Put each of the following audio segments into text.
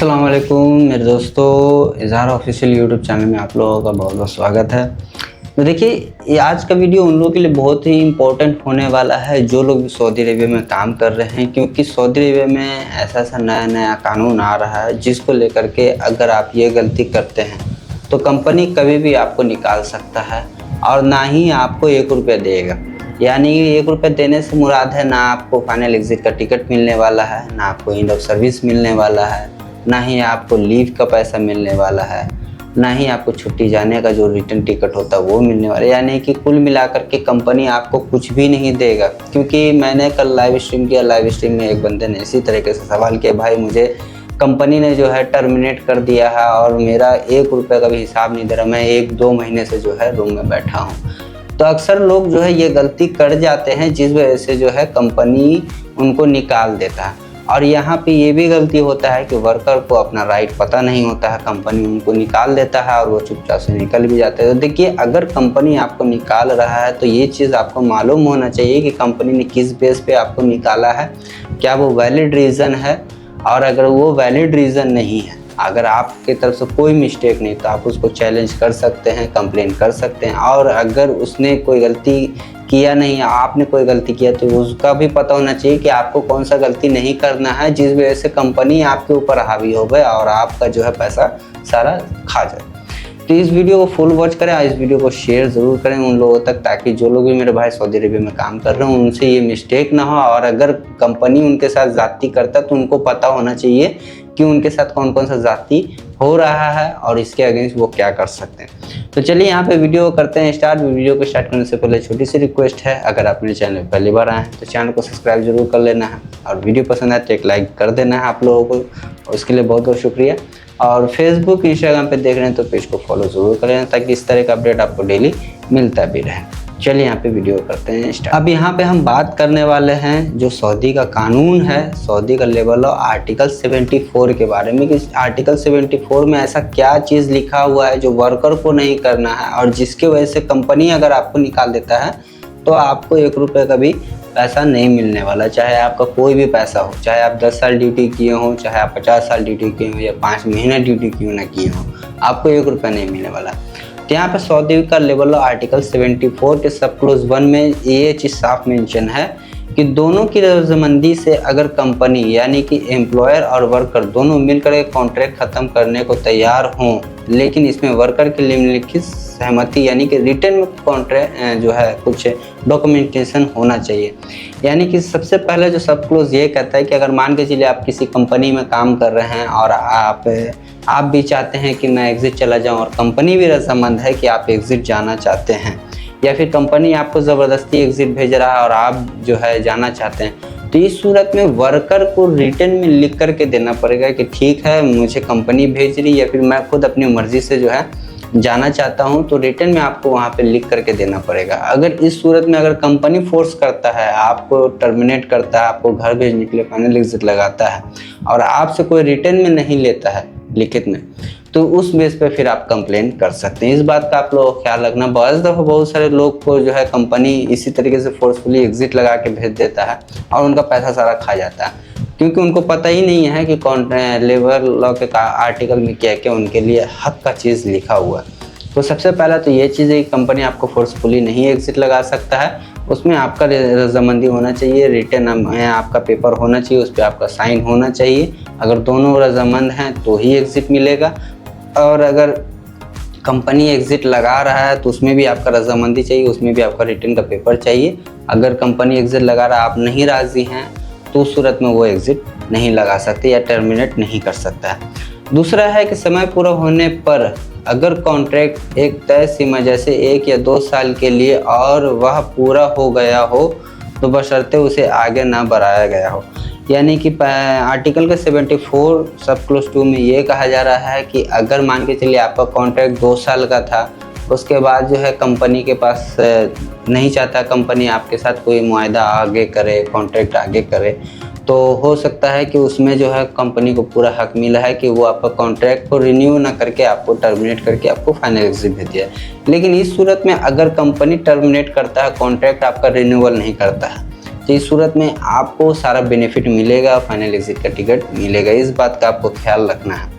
अस्सलाम वालेकुम मेरे दोस्तों, इज़हार ऑफिशियल यूट्यूब चैनल में आप लोगों का बहुत बहुत स्वागत है। तो देखिए, ये आज का वीडियो उन लोगों के लिए बहुत ही इम्पोर्टेंट होने वाला है जो लोग सऊदी अरेबिया में काम कर रहे हैं, क्योंकि सऊदी अरेबिया में ऐसा नया नया कानून आ रहा है जिसको लेकर के अगर आप ये गलती करते हैं तो कंपनी कभी भी आपको निकाल सकता है और ना ही आपको 1 रुपया देगा। यानी 1 रुपये देने से मुराद है ना आपको फाइनल एग्ज़िट का टिकट मिलने वाला है, ना आपको एंड ऑफ सर्विस मिलने वाला है, ना ही आपको लीव का पैसा मिलने वाला है, ना ही आपको छुट्टी जाने का जो रिटर्न टिकट होता है वो मिलने वाला है। यानी कि कुल मिलाकर के कंपनी आपको कुछ भी नहीं देगा। क्योंकि मैंने कल लाइव स्ट्रीम किया, लाइव स्ट्रीम में एक बंदे ने इसी तरीके से सवाल किया, भाई मुझे कंपनी ने जो है टर्मिनेट कर दिया है और मेरा 1 रुपये का भी हिसाब नहीं दे रहा, मैं 1-2 महीने से जो है रूम में बैठा हूँ। तो अक्सर लोग जो है ये गलती कर जाते हैं जिस वजह से जो है कंपनी उनको निकाल देता है। और यहाँ पे ये भी गलती होता है कि वर्कर को अपना राइट पता नहीं होता है, कंपनी उनको निकाल देता है और वो चुपचाप से निकल भी जाते हैं। तो देखिए, अगर कंपनी आपको निकाल रहा है तो ये चीज़ आपको मालूम होना चाहिए कि कंपनी ने किस बेस पे आपको निकाला है, क्या वो वैलिड रीज़न है। और अगर वो वैलिड रीज़न नहीं है, अगर आपकी तरफ से कोई मिस्टेक नहीं, तो आप उसको चैलेंज कर सकते हैं, कंप्लेन कर सकते हैं। और अगर उसने कोई गलती किया नहीं, आपने कोई गलती किया, तो उसका भी पता होना चाहिए कि आपको कौन सा गलती नहीं करना है जिस वजह से कंपनी आपके ऊपर हावी हो गए और आपका जो है पैसा सारा खा जाए। तो इस वीडियो को फुल वॉच करें और इस वीडियो को शेयर ज़रूर करें उन लोगों तक, ताकि जो लोग भी मेरे भाई सऊदी अरेबिया में काम कर रहे हैं उनसे ये मिस्टेक ना हो। और अगर कंपनी उनके साथ ज़्यादती करता है तो उनको पता होना चाहिए कि उनके साथ कौन कौन सा ज़्यादती हो रहा है और इसके अगेंस्ट वो क्या कर सकते हैं। तो चलिए यहाँ पे वीडियो करते हैं स्टार्ट। वीडियो को स्टार्ट करने से पहले छोटी सी रिक्वेस्ट है, अगर आप मेरे चैनल में पहली बार आए हैं तो चैनल को सब्सक्राइब जरूर कर लेना है और वीडियो पसंद आए तो एक लाइक कर देना है आप लोगों को, उसके लिए बहुत बहुत शुक्रिया। और फेसबुक इंस्टाग्राम पे देख रहे हैं तो पेज को फॉलो ज़रूर कर लेना, ताकि इस तरह का अपडेट आपको डेली मिलता भी रहे। चलिए यहाँ पे वीडियो करते हैं स्टार्ट। अब यहाँ पे हम बात करने वाले हैं जो सऊदी का कानून है, सऊदी का लेबर लॉ आर्टिकल 74 के बारे में, कि आर्टिकल 74 में ऐसा क्या चीज़ लिखा हुआ है जो वर्कर को नहीं करना है और जिसकी वजह से कंपनी अगर आपको निकाल देता है तो आपको 1 रुपये का भी पैसा नहीं मिलने वाला। चाहे आपका कोई भी पैसा हो, चाहे आप 10 साल ड्यूटी किए हों, चाहे आप 50 साल ड्यूटी किए हों या 5 महीने ड्यूटी क्यों ना किए हों, आपको 1 रुपया नहीं मिलने वाला। तो यहाँ पर सऊदी का लेबर लॉ आर्टिकल 74 के सब क्लोज 1 में ये चीज़ साफ मेंशन है कि दोनों की रजामंदी से अगर कंपनी यानी कि एम्प्लॉयर और वर्कर दोनों मिलकर एक कॉन्ट्रैक्ट ख़त्म करने को तैयार हों, लेकिन इसमें वर्कर की निम्नलिखित सहमति यानी कि रिटर्न में कॉन्ट्रैक्ट जो है कुछ डॉक्यूमेंटेशन होना चाहिए। यानी कि सबसे पहले जो सब क्लोज ये कहता है कि अगर मान के चलिए आप किसी कंपनी में काम कर रहे हैं और आप भी चाहते हैं कि मैं एग्ज़िट चला जाऊं और कंपनी भी रजामंद है कि आप एग्ज़िट जाना चाहते हैं, या फिर कंपनी आपको ज़बरदस्ती एग्ज़िट भेज रहा है और आप जो है जाना चाहते हैं, तो इस सूरत में वर्कर को रिटर्न में लिख करके देना पड़ेगा कि ठीक है मुझे कंपनी भेज रही या फिर मैं खुद अपनी मर्ज़ी से जो है जाना चाहता हूं, तो रिटर्न में आपको वहां पे लिख करके देना पड़ेगा। अगर इस सूरत में अगर कंपनी फोर्स करता है, आपको टर्मिनेट करता है, आपको घर भेजने के लिए फाइनल एग्ज़िट लगाता है और आपसे कोई रिटर्न में नहीं लेता है लिखित में, तो उस बेस पे फिर आप कंप्लेन कर सकते हैं। इस बात का आप लोग ख्याल रखना। बहुत सारे लोग को जो है कंपनी इसी तरीके से फोर्सफुली एग्ज़िट लगा के भेज देता है और उनका पैसा सारा खा जाता है, क्योंकि उनको पता ही नहीं है कि कौन लेबर लॉ के आर्टिकल में क्या क्या उनके लिए हक का चीज़ लिखा हुआ है। तो सबसे पहला तो ये चीज़ है कि कंपनी आपको फोर्सफुली नहीं एग्ज़िट लगा सकता है, उसमें आपका रजामंदी होना चाहिए, रिटर्न आपका पेपर होना चाहिए, उस पर आपका साइन होना चाहिए। अगर दोनों रजामंद हैं तो ही एग्ज़िट मिलेगा। और अगर कंपनी एग्ज़िट लगा रहा है तो उसमें भी आपका रजामंदी चाहिए, उसमें भी आपका रिटर्न का पेपर चाहिए। अगर कंपनी एग्ज़िट लगा रहा है, आप नहीं राज़ी हैं, तो उस सूरत में वो एग्ज़िट नहीं लगा सकते या टर्मिनेट नहीं कर सकता है। दूसरा है कि समय पूरा होने पर अगर कॉन्ट्रैक्ट एक तय सीमा जैसे 1 या 2 साल के लिए और वह पूरा हो गया हो तो बशर्ते उसे आगे ना बढ़ाया गया हो। यानी कि आर्टिकल के 74 सब क्लोज 2 में ये कहा जा रहा है कि अगर मान के चलिए आपका कॉन्ट्रैक्ट 2 साल का था, उसके बाद जो है कंपनी के पास नहीं चाहता कंपनी आपके साथ कोई मुआहदा आगे करे, कॉन्ट्रैक्ट आगे करे, तो हो सकता है कि उसमें जो है कंपनी को पूरा हक मिला है कि वो आपका कॉन्ट्रैक्ट को रिन्यू ना करके आपको टर्मिनेट करके आपको फाइनल एग्ज़िट भेज दिया है। लेकिन इस सूरत में अगर कंपनी टर्मिनेट करता है, कॉन्ट्रैक्ट आपका रिन्यूअल नहीं करता है, तो इस सूरत में आपको सारा बेनिफिट मिलेगा, फाइनल एग्जिट का टिकट मिलेगा। इस बात का आपको ख्याल रखना है।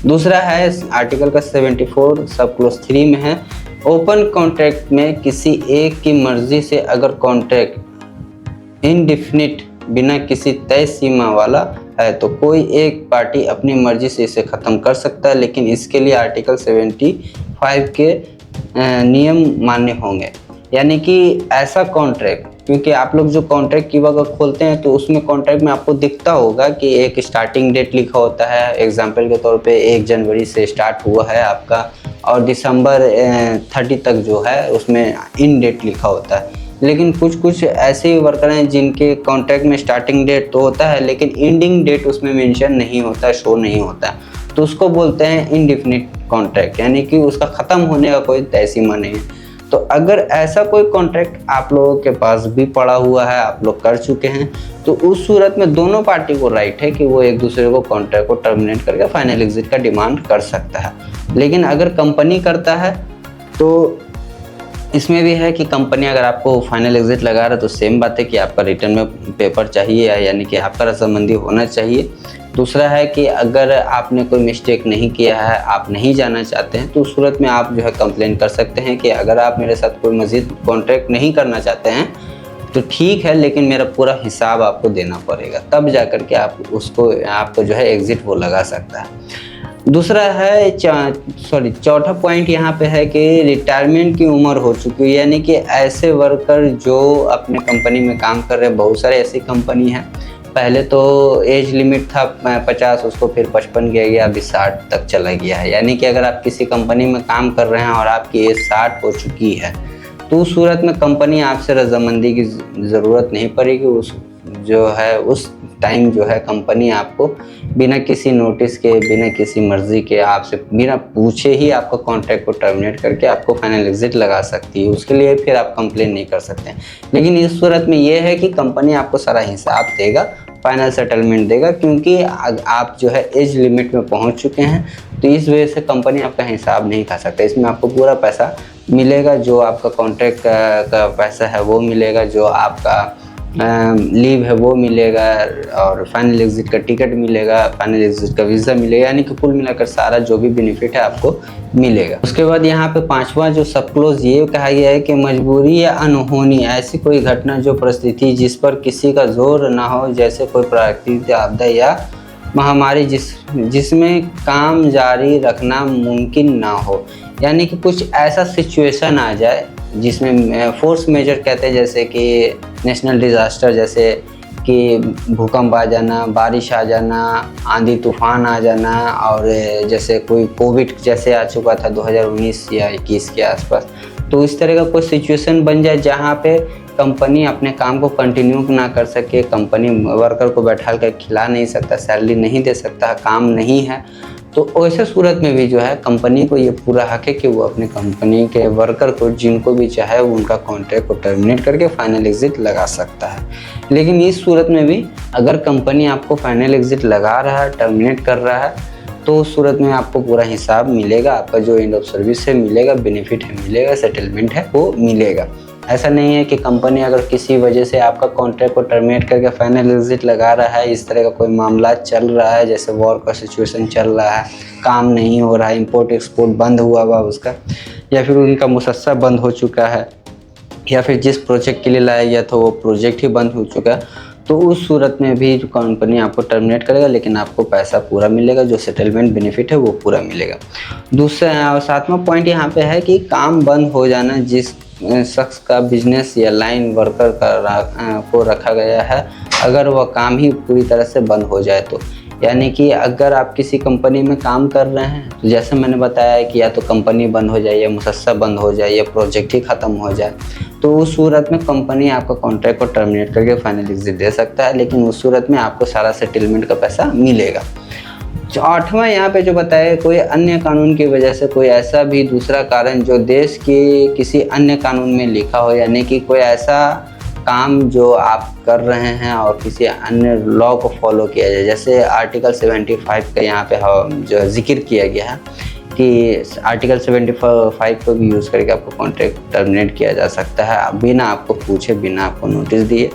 दूसरा है आर्टिकल का 74 सब क्लोज 3 में है, ओपन कॉन्ट्रैक्ट में किसी एक की मर्जी से अगर कॉन्ट्रैक्ट इनडिफिनिट बिना किसी तय सीमा वाला है तो कोई एक पार्टी अपनी मर्जी से इसे ख़त्म कर सकता है, लेकिन इसके लिए आर्टिकल 75 के नियम मान्य होंगे। यानी कि ऐसा कॉन्ट्रैक्ट, क्योंकि आप लोग जो कॉन्ट्रैक्ट की वगैरह खोलते हैं तो उसमें कॉन्ट्रैक्ट में आपको दिखता होगा कि एक स्टार्टिंग डेट लिखा होता है। एग्जांपल के तौर पे 1 जनवरी से स्टार्ट हुआ है आपका और दिसंबर 30 तक जो है उसमें इन डेट लिखा होता है। लेकिन कुछ ऐसे वर्कर हैं जिनके कॉन्ट्रैक्ट में स्टार्टिंग डेट तो होता है लेकिन एंडिंग डेट उसमें मेंशन नहीं होता, शो नहीं होता, तो उसको बोलते हैं इनडिफिनिट कॉन्ट्रैक्ट, यानी कि उसका ख़त्म होने का कोई तय सीमा नहीं है। तो अगर ऐसा कोई कॉन्ट्रैक्ट आप लोगों के पास भी पड़ा हुआ है, आप लोग कर चुके हैं, तो उस सूरत में दोनों पार्टी को राइट है कि वो एक दूसरे को कॉन्ट्रैक्ट को टर्मिनेट करके फाइनल एग्जिट का डिमांड कर सकता है। लेकिन अगर कंपनी करता है तो इसमें भी है कि कंपनी अगर आपको फाइनल एग्जिट लगा रहा है तो सेम बात है कि आपका रिटर्न में पेपर चाहिए, यानी कि आपका रजामंदी होना चाहिए। दूसरा है कि अगर आपने कोई मिस्टेक नहीं किया है, आप नहीं जाना चाहते हैं, तो उस सूरत में आप जो है कंप्लेन कर सकते हैं कि अगर आप मेरे साथ कोई मज़ीद कॉन्ट्रैक्ट नहीं करना चाहते हैं तो ठीक है, लेकिन मेरा पूरा हिसाब आपको देना पड़ेगा, तब जा कर के आपको जो है एग्ज़िट वो लगा सकता है। दूसरा है चौथा पॉइंट यहाँ पे है कि रिटायरमेंट की उम्र हो चुकी है, यानी कि ऐसे वर्कर जो अपने कंपनी में काम कर रहे हैं। बहुत सारे ऐसी कंपनी हैं, पहले तो एज लिमिट था 50, उसको फिर 55 किया गया, अभी 60 तक चला गया है। यानी कि अगर आप किसी कंपनी में काम कर रहे हैं और आपकी एज 60 हो चुकी है तो उस सूरत में कंपनी आपसे रजामंदी की ज़रूरत नहीं पड़ेगी। उस टाइम जो है कंपनी आपको बिना किसी नोटिस के, बिना किसी मर्ज़ी के, आपसे बिना पूछे ही आपका कॉन्ट्रैक्ट को टर्मिनेट करके आपको फाइनल एग्जिट लगा सकती है। उसके लिए फिर आप कंप्लेन नहीं कर सकते। लेकिन इस सूरत में ये है कि कंपनी आपको सारा हिसाब देगा, फाइनल सेटलमेंट देगा, क्योंकि आप जो है एज लिमिट में पहुंच चुके हैं, तो इस वजह से कंपनी आपका हिसाब नहीं खा सकता। इसमें आपको पूरा पैसा मिलेगा, जो आपका कॉन्ट्रैक्ट का पैसा है वो मिलेगा, जो आपका लीव है वो मिलेगा, और फाइनल एग्जिट का टिकट मिलेगा, फाइनल एग्जिट का वीज़ा मिलेगा, यानी कि कुल मिलाकर सारा जो भी बेनिफिट है आपको मिलेगा। उसके बाद यहाँ पे 5वां जो सब क्लोज ये कहा गया है कि मजबूरी या अनहोनी ऐसी कोई घटना जो परिस्थिति जिस पर किसी का जोर ना हो, जैसे कोई प्राकृतिक आपदा या महामारी जिसमें काम जारी रखना मुमकिन ना हो, यानी कि कुछ ऐसा सिचुएशन आ जाए जिसमें फोर्स मेजर कहते हैं, जैसे कि नेशनल डिज़ास्टर, जैसे कि भूकंप आ जाना, बारिश आ जाना, आंधी तूफान आ जाना, और जैसे कोई कोविड जैसे आ चुका था 2019 या 21 के आसपास, तो इस तरह का कोई सिचुएशन बन जाए जहाँ पे कंपनी अपने काम को कंटिन्यू ना कर सके, कंपनी वर्कर को बैठा कर खिला नहीं सकता, सैलरी नहीं दे सकता, काम नहीं है, तो ऐसे सूरत में भी जो है कंपनी को ये पूरा हक है कि वो अपने कंपनी के वर्कर को जिनको भी चाहे उनका कॉन्ट्रैक्ट को टर्मिनेट करके फाइनल एग्जिट लगा सकता है। लेकिन इस सूरत में भी अगर कंपनी आपको फाइनल एग्जिट लगा रहा है, टर्मिनेट कर रहा है, तो उस सूरत में आपको पूरा हिसाब मिलेगा, आपका जो एंड ऑफ सर्विस है मिलेगा, बेनिफिट है मिलेगा, सेटलमेंट है वो मिलेगा। ऐसा नहीं है कि कंपनी अगर किसी वजह से आपका कॉन्ट्रैक्ट को टर्मिनेट करके फाइनल एग्जिट लगा रहा है, इस तरह का कोई मामला चल रहा है, जैसे वॉर का सिचुएशन चल रहा है, काम नहीं हो रहा है, इंपोर्ट एक्सपोर्ट बंद हुआ उसका, या फिर उनका मुसस्सा बंद हो चुका है, या फिर जिस प्रोजेक्ट के लिए लाया गया था वो प्रोजेक्ट ही बंद हो चुका है, तो उस सूरत में भी जो कंपनी आपको टर्मिनेट करेगा, लेकिन आपको पैसा पूरा मिलेगा, जो सेटलमेंट बेनिफिट है वो पूरा मिलेगा। दूसरा और 7वां पॉइंट यहाँ पे है कि काम बंद हो जाना, जिस शख्स का बिजनेस या लाइन वर्कर को रखा गया है, अगर वह काम ही पूरी तरह से बंद हो जाए तो, यानी कि अगर आप किसी कंपनी में काम कर रहे हैं तो जैसे मैंने बताया है कि या तो कंपनी बंद हो जाए, या मुसस्सा बंद हो जाए, या प्रोजेक्ट ही ख़त्म हो जाए, तो उस सूरत में कंपनी आपका कॉन्ट्रैक्ट को टर्मिनेट करके फाइनल एग्जिट दे सकता है, लेकिन उस सूरत में आपको सारा सेटलमेंट का पैसा मिलेगा। 8वां यहाँ पे जो बताया, कोई अन्य कानून की वजह से कोई ऐसा भी दूसरा कारण जो देश के किसी अन्य कानून में लिखा हो, यानी कि कोई ऐसा काम जो आप कर रहे हैं और किसी अन्य लॉ को फॉलो किया जाए, जैसे आर्टिकल 75 का यहाँ पे जो जिक्र किया गया है कि आर्टिकल 75 को भी यूज़ करके आपको कॉन्ट्रैक्ट टर्मिनेट किया जा सकता है बिना आपको पूछे, बिना आपको नोटिस दिए।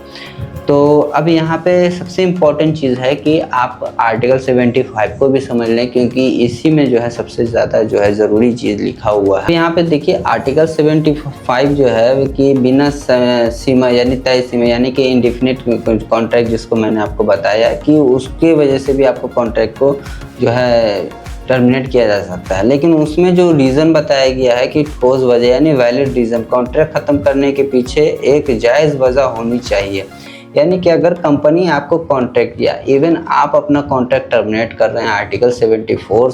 तो अब यहाँ पे सबसे इम्पॉर्टेंट चीज़ है कि आप आर्टिकल 75 को भी समझ लें, क्योंकि इसी में जो है सबसे ज़्यादा जो है ज़रूरी चीज़ लिखा हुआ है। यहाँ पे देखिए आर्टिकल 75 जो है कि बिना सीमा यानी तय सीमा यानी कि इंडेफिनिट कॉन्ट्रैक्ट, जिसको मैंने आपको बताया कि उसकी वजह से भी आपको कॉन्ट्रैक्ट को जो है टर्मिनेट किया जा सकता है। लेकिन उसमें जो रीज़न बताया गया है कि ठोस वजह यानी वैलिड रीज़न, कॉन्ट्रैक्ट ख़त्म करने के पीछे एक जायज़ वजह होनी चाहिए। यानी कि अगर कंपनी आपको कॉन्ट्रैक्ट किया, इवन आप अपना कॉन्ट्रैक्ट टर्मिनेट कर रहे हैं आर्टिकल 75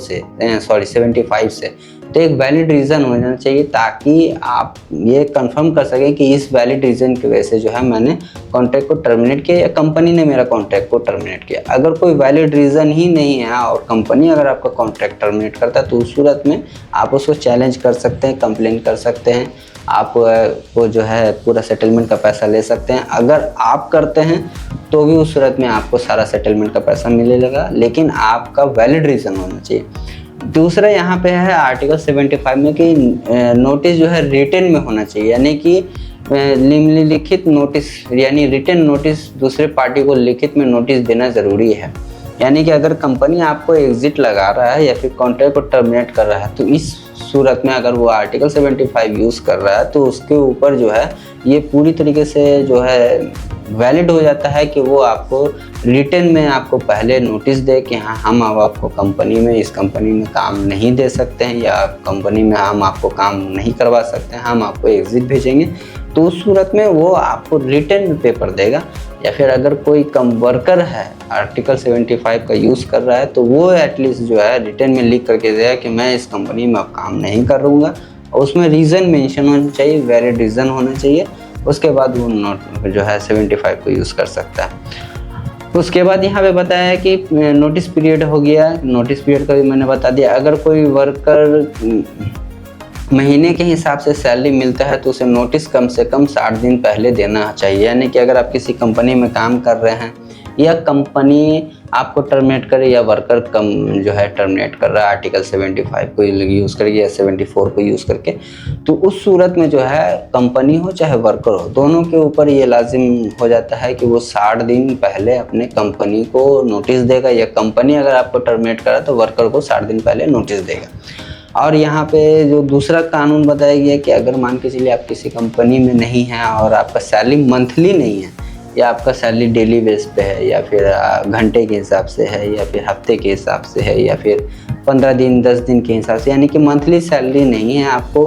से, तो एक वैलिड रीज़न होना चाहिए ताकि आप ये कंफर्म कर सकें कि इस वैलिड रीज़न की वजह से जो है मैंने कॉन्ट्रैक्ट को टर्मिनेट किया या कंपनी ने मेरा कॉन्ट्रैक्ट को टर्मिनेट किया। अगर कोई वैलिड रीज़न ही नहीं है और कंपनी अगर आपका कॉन्ट्रैक्ट टर्मिनेट करता है तो उस सूरत में आप उसको चैलेंज कर सकते हैं, कंप्लेन कर सकते हैं, आप को जो है पूरा सेटलमेंट का पैसा ले सकते हैं। अगर आप करते हैं तो भी उस सूरत में आपको सारा सेटलमेंट का पैसा मिलेगा, लेकिन आपका वैलिड रीज़न होना चाहिए। दूसरा यहाँ पे है आर्टिकल 75 में कि नोटिस जो है रिटन में होना चाहिए, यानी कि निम्नलिखित नोटिस यानी रिटन नोटिस दूसरे पार्टी को लिखित में नोटिस देना ज़रूरी है। यानी कि अगर कंपनी आपको एग्जिट लगा रहा है या फिर कॉन्ट्रैक्ट को टर्मिनेट कर रहा है तो इस सूरत में अगर वो आर्टिकल 75 यूज़ कर रहा है तो उसके ऊपर जो है ये पूरी तरीके से जो है वैलिड हो जाता है कि वो आपको रिटन में आपको पहले नोटिस दे कि हाँ हम अब आपको कंपनी में इस कंपनी में काम नहीं दे सकते हैं या कंपनी में हम आपको काम नहीं करवा सकते हैं, हम आपको एग्जिट भेजेंगे। तो उस सूरत में वो आपको रिटन में पेपर देगा। या फिर अगर कोई कम वर्कर है आर्टिकल 75 का यूज़ कर रहा है तो वो एटलीस्ट जो है रिटन में लिख करके देगा कि मैं इस कंपनी में अब काम नहीं करूँगा, और उसमें रीज़न मेंशन होना चाहिए, वैलिड रीज़न होना चाहिए। उसके बाद वो नोट जो है 75 को यूज़ कर सकता है। उसके बाद यहाँ पे बताया है कि नोटिस पीरियड हो गया, नोटिस पीरियड का भी मैंने बता दिया। अगर कोई वर्कर महीने के हिसाब से सैलरी मिलता है तो उसे नोटिस कम से कम 60 दिन पहले देना चाहिए। यानी कि अगर आप किसी कंपनी में काम कर रहे हैं या कंपनी आपको टर्मिनेट करे या वर्कर कम जो है टर्मिनेट कर रहा है आर्टिकल 75 को यूज़ करके या 74 को यूज़ करके, तो उस सूरत में जो है कंपनी हो चाहे वर्कर हो, दोनों के ऊपर ये लाजिम हो जाता है कि वो 60 दिन पहले अपने कंपनी को नोटिस देगा, या कंपनी अगर आपको टर्मिनेट करा तो वर्कर को 60 दिन पहले नोटिस देगा। और यहाँ पे जो दूसरा कानून बताया गया कि अगर मान के चलिए आप किसी कंपनी में नहीं हैं और आपका सैलरी मंथली नहीं है या आपका सैलरी डेली बेस पे है या फिर घंटे के हिसाब से है या फिर हफ्ते के हिसाब से है या फिर 15 दिन 10 दिन के हिसाब से, यानी कि मंथली सैलरी नहीं है, आपको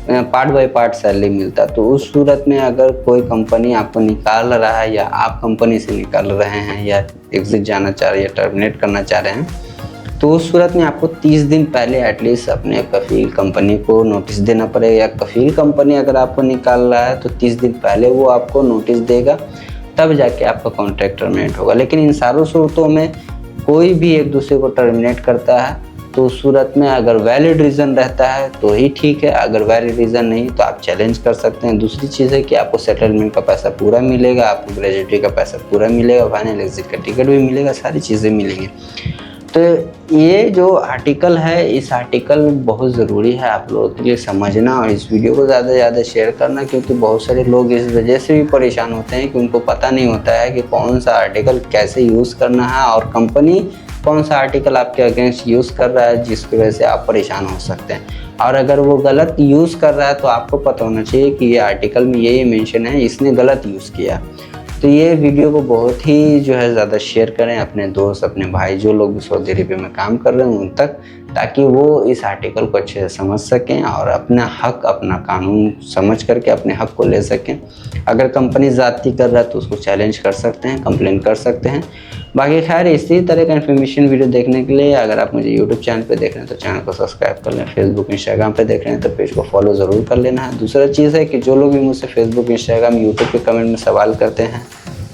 पार्ट बाय पार्ट सैलरी मिलता, तो उस सूरत में अगर कोई कंपनी आपको निकाल रहा है या आप कंपनी से निकाल रहे हैं या एग्जिट जाना चाह रहे हैं या टर्मिनेट करना चाह रहे हैं, तो उस सूरत में आपको 30 दिन पहले एटलीस्ट अपने कफील कंपनी को नोटिस देना पड़ेगा। या कफील कंपनी अगर आपको निकाल रहा है तो 30 दिन पहले वो आपको नोटिस देगा, तब जाके आपका कॉन्ट्रैक्ट टर्मिनेट होगा। लेकिन इन सारों सूरतों में कोई भी एक दूसरे को टर्मिनेट करता है तो उस सूरत में अगर वैलिड रीज़न रहता है तो ही ठीक है, अगर वैलिड रीज़न नहीं तो आप चैलेंज कर सकते हैं। दूसरी चीज़ है कि आपको सेटलमेंट का पैसा पूरा मिलेगा, आपको ग्रेजुएटी का पैसा पूरा मिलेगा, फाइनल एग्जिट का टिकट भी मिलेगा, सारी चीज़ें मिलेंगी। तो ये जो आर्टिकल है, इस आर्टिकल बहुत ज़रूरी है आप लोगों के लिए समझना और इस वीडियो को ज़्यादा से ज़्यादा शेयर करना, क्योंकि बहुत सारे लोग इस वजह से भी परेशान होते हैं कि उनको पता नहीं होता है कि कौन सा आर्टिकल कैसे यूज़ करना है और कंपनी कौन सा आर्टिकल आपके अगेंस्ट यूज़ कर रहा है, जिसकी वजह से आप परेशान हो सकते हैं। और अगर वो गलत यूज़ कर रहा है तो आपको पता होना चाहिए कि ये आर्टिकल में ये मेंशन है, इसने गलत यूज़ किया। तो ये वीडियो को बहुत ही जो है ज़्यादा शेयर करें अपने दोस्त, अपने भाई, जो लोग भी सऊदी अरेबिया में काम कर रहे हैं उन तक, ताकि वो इस आर्टिकल को अच्छे से समझ सकें और अपना हक, अपना कानून समझ करके अपने हक को ले सकें। अगर कंपनी ज़्यादती कर रहा है तो उसको चैलेंज कर सकते हैं, कंप्लेन कर सकते हैं। बाकी खैर इसी तरह का इन्फॉर्मेशन वीडियो देखने के लिए अगर आप मुझे यूट्यूब चैनल पे देख रहे हैं तो चैनल को सब्सक्राइब कर लें, फेसबुक इंस्टाग्राम पे देख रहे हैं तो पेज को फॉलो ज़रूर कर लेना है। दूसरा चीज़ है कि जो लोग भी मुझसे फेसबुक इंस्टाग्राम यूट्यूब के कमेंट में सवाल करते हैं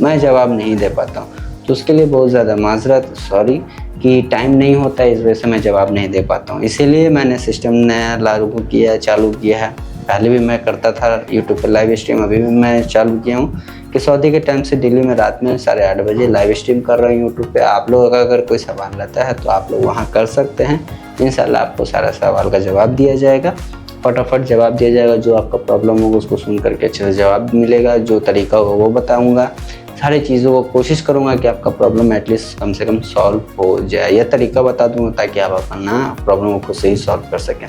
मैं जवाब नहीं दे पाता हूँ, तो उसके लिए बहुत ज़्यादा माजरत, सॉरी कि टाइम नहीं होता है, इस वजह से मैं जवाब नहीं दे पाता हूँ। इसीलिए मैंने सिस्टम नया लागू किया, चालू किया है। पहले भी मैं करता था यूट्यूब पर लाइव स्ट्रीम, अभी भी मैं चालू किया हूँ कि सऊदी के टाइम से दिल्ली में रात में 8:30 बजे लाइव स्ट्रीम कर रहा हूँ यूट्यूब पे। आप लोग अगर कोई सवाल रहता है तो आप लोग वहाँ कर सकते हैं, इंशाल्लाह आपको सारा सवाल का जवाब दिया जाएगा, फटाफट जवाब दिया जाएगा। जो आपका प्रॉब्लम होगा उसको सुन करके अच्छे से जवाब मिलेगा, जो तरीका होगा वो बताऊँगा। सारी चीज़ों को कोशिश करूँगा कि आपका प्रॉब्लम एटलीस्ट कम से कम सॉल्व हो जाए, यह तरीका बता दूँगा ताकि आप अपना प्रॉब्लम को खुद से ही सॉल्व कर सकें।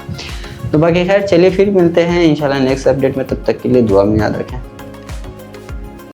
तो बाकी खैर चलिए फिर मिलते हैं इंशाल्लाह नेक्स्ट अपडेट में, तब तक के लिए दुआ में याद रखें।